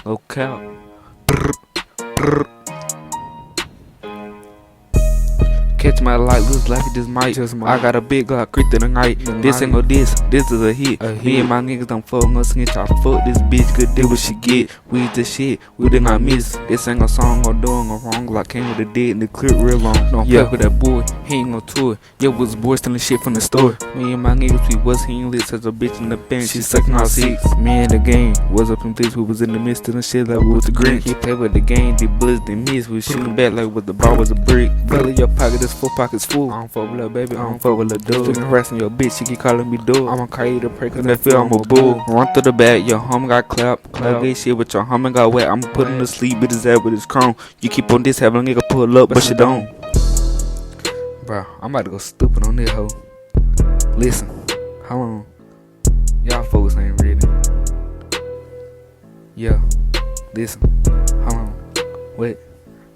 Okay. Catch my light, looks like it just might. I got a big Glock creep through the night. This ain't no this is a hit. Me and my niggas don't fuck, no snitch. I fuck this bitch, good deal what she get. We the shit, we did not miss. This ain't a song or doing a wrong. Glock came with a dead and the clip real long. Don't fuck with that boy, he ain't gon' tour. Yo, was a boy stealing shit from the store. Me and my niggas, we was he ain't lit. Such a bitch in the bench, she sucking our seats. Me and the game was up in this, we was in the midst of the shit like we was the green. He played with the game, the bullets they miss. We shooting back like what the ball was a brick. Fill your pocket, this 4 pockets full. I don't fuck with little baby, I don't fuck with little dude. Still harassing your bitch, she keep calling me dude. I'ma call you to pray cause I feel I'm a bull. Run through the back, your homie got clapped. Clap this shit with your homie got wet. I'ma put him to sleep, but his ass with his chrome. You keep on this, having a nigga pull up, but she don't. Bro, I'm about to go stupid on this hoe. Listen, hold on. Y'all folks ain't ready. Yeah, listen, hold on. Wait,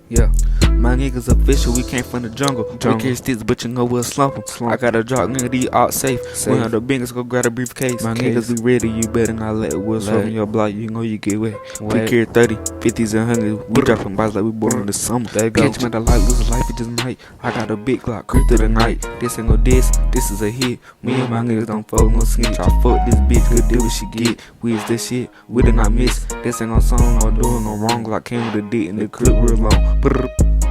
yeah. My niggas official, we came from the jungle. We carry sticks, but you know we'll slump 'em. I got a drop, nigga, these all safe. One of the biggest, go grab a briefcase. My niggas, we ready, you better not let what's up in your block, you know you get wet. We carry 30, 50s, and 100s. We dropping bodies like we born in the summer. Catch me at the light, lose a life, it just might. I got a big Glock, creep through the night. This ain't no this is a hit. Me and my niggas don't fuck, no snitch. I fuck this bitch, good deal what she get. We is this shit, we did not miss. This ain't no song or doing no wrong. Glock came with a dick and the clip real long.